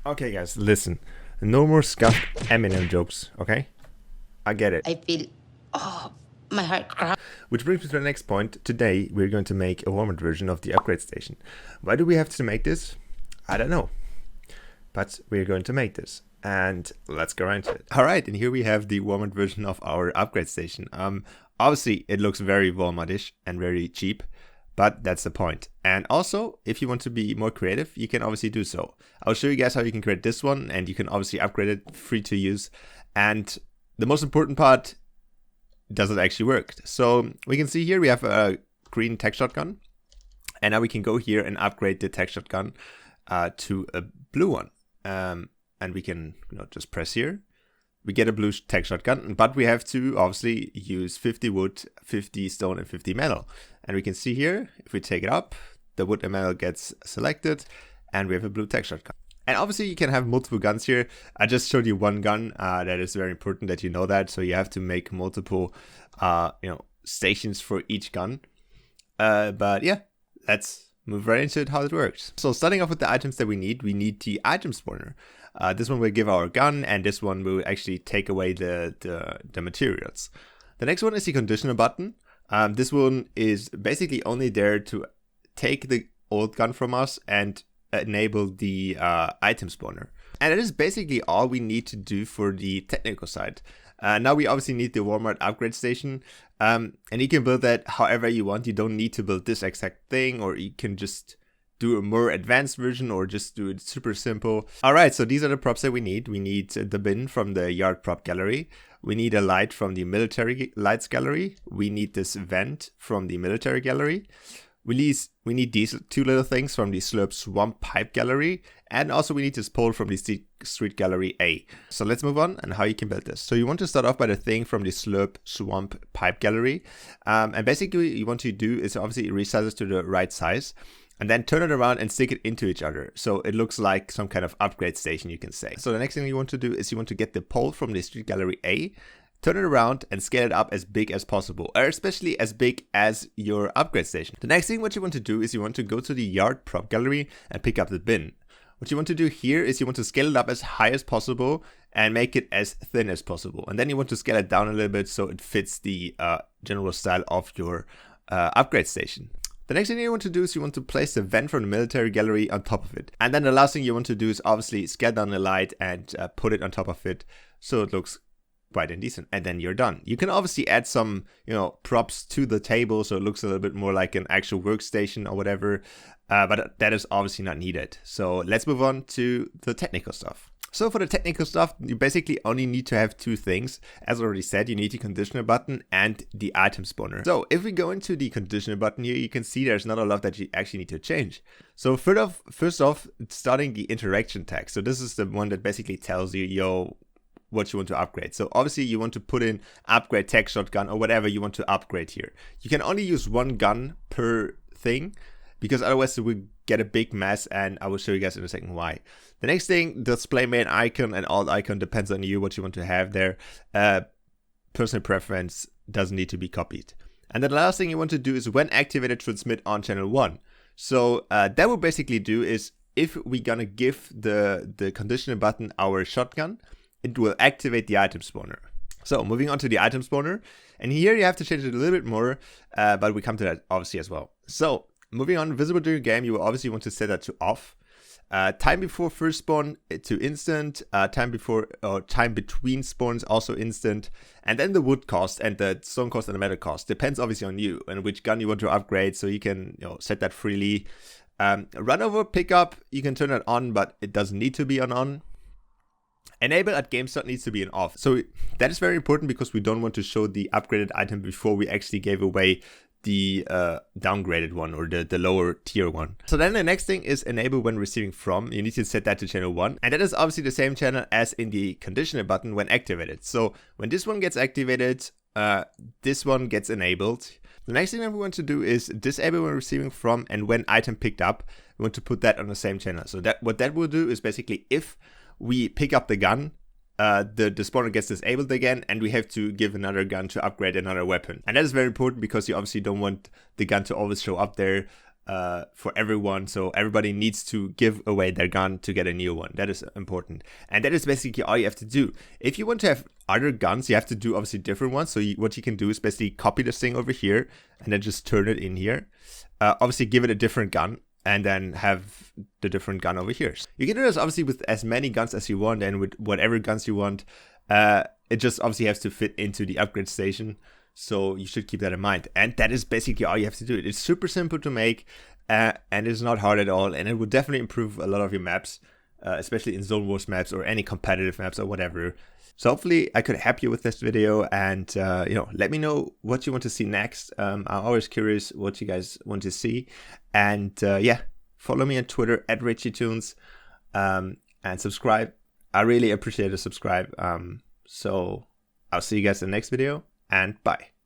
Okay, guys, listen. No more scuffed Eminem jokes, okay? I get it. I feel, oh, my heart cries. Which brings me to the next point. Today, we're going to make a warm-up version of the upgrade station. Why do we have to make this? I don't know. But we're going to make this. And let's go into it. Alright, and here we have the warm-up version of our upgrade station. Obviously, it looks very Walmart-ish and very cheap. But that's the point. And also, if you want to be more creative, you can obviously do so. I'll show you guys how you can create this one, and you can obviously upgrade it, free to use. And the most important part, does it actually work? So we can see here we have a green tech shotgun, and now we can go here and upgrade the tech shotgun to a blue one. And we can just press here. We get a blue tech shotgun, but we have to obviously use 50 wood, 50 stone, and 50 metal. And we can see here, if we take it up, the wood and metal gets selected, and we have a blue tech shotgun. And obviously you can have multiple guns here. I just showed you one gun. That is very important that you know that. So you have to make multiple, stations for each gun. But yeah, let's move right into it, how it works. So starting off with the items that we need the item spawner. This one will give our gun, and this one will actually take away the materials. The next one is the conditioner button. This one is basically only there to take the old gun from us and enable the item spawner. And that is basically all we need to do for the technical side. Now we obviously need the Walmart upgrade station, and you can build that however you want. You don't need to build this exact thing, or you can just do a more advanced version or just do it super simple. Alright, so these are the props that we need. We need the bin from the yard prop gallery. We need a light from the military lights gallery. We need this vent from the military gallery. We need these two little things from the Slurp Swamp Pipe Gallery, and also we need this pole from the Street Gallery A. So let's move on and how you can build this. So you want to start off by the thing from the Slurp Swamp Pipe Gallery, and basically what you want to do is obviously resize it to the right size, and then turn it around and stick it into each other. So it looks like some kind of upgrade station, you can say. So the next thing you want to do is you want to get the pole from the Street Gallery A, turn it around and scale it up as big as possible, or especially as big as your upgrade station. The next thing what you want to do is you want to go to the yard prop gallery and pick up the bin. What you want to do here is you want to scale it up as high as possible and make it as thin as possible. And then you want to scale it down a little bit so it fits the general style of your upgrade station. The next thing you want to do is you want to place the vent from the military gallery on top of it. And then the last thing you want to do is obviously scale down the light and put it on top of it so it looks quite indecent. And then you're done. You can obviously add some, props to the table so it looks a little bit more like an actual workstation or whatever. But that is obviously not needed. So let's move on to the technical stuff. So for the technical stuff, you basically only need to have two things. As already said, you need the conditioner button and the item spawner. So if we go into the conditioner button here, you can see there's not a lot that you actually need to change. So first off, starting the interaction tag. So this is the one that basically tells you, what you want to upgrade. So obviously you want to put in upgrade tech shotgun or whatever you want to upgrade here. You can only use one gun per thing, because otherwise it will get a big mess, and I will show you guys in a second why. The next thing, display main icon and alt icon, depends on you what you want to have there. Personal preference doesn't need to be copied. And then the last thing you want to do is when activated, transmit on channel 1. So that will basically do is if we're gonna give the conditioner button our shotgun, it will activate the item spawner. So moving on to the item spawner, and here you have to change it a little bit more, but we come to that obviously as well. So moving on, visible during game, you will obviously want to set that to off. Time before first spawn to instant. Time between spawns also instant. And then the wood cost and the stone cost and the metal cost depends obviously on you and which gun you want to upgrade. So you can set that freely. Run over pickup, you can turn it on, but it doesn't need to be on. Enable at game start needs to be an off. So that is very important because we don't want to show the upgraded item before we actually gave away the downgraded one or the lower tier one. So then the next thing is enable when receiving from. You need to set that to channel 1, and that is obviously the same channel as in the conditioner button when activated. So when this one gets activated, this one gets enabled. The next thing that we want to do is disable when receiving from, and when item picked up, we want to put that on the same channel. So that what that will do is basically if we pick up the gun, the spawner gets disabled again, and we have to give another gun to upgrade another weapon. And that is very important because you obviously don't want the gun to always show up there for everyone. So everybody needs to give away their gun to get a new one. That is important. And that is basically all you have to do. If you want to have other guns, you have to do obviously different ones. So what you can do is basically copy this thing over here and then just turn it in here. Obviously give it a different gun and then have the different gun over here. You can do this obviously with as many guns as you want and with whatever guns you want. It just obviously has to fit into the upgrade station. So you should keep that in mind. And that is basically all you have to do. It's super simple to make and it's not hard at all. And it will definitely improve a lot of your maps, especially in Zone Wars maps or any competitive maps or whatever. So hopefully I could help you with this video and, let me know what you want to see next. I'm always curious what you guys want to see. And follow me on Twitter @RichieTunes and subscribe. I really appreciate a subscribe. So I'll see you guys in the next video. And bye.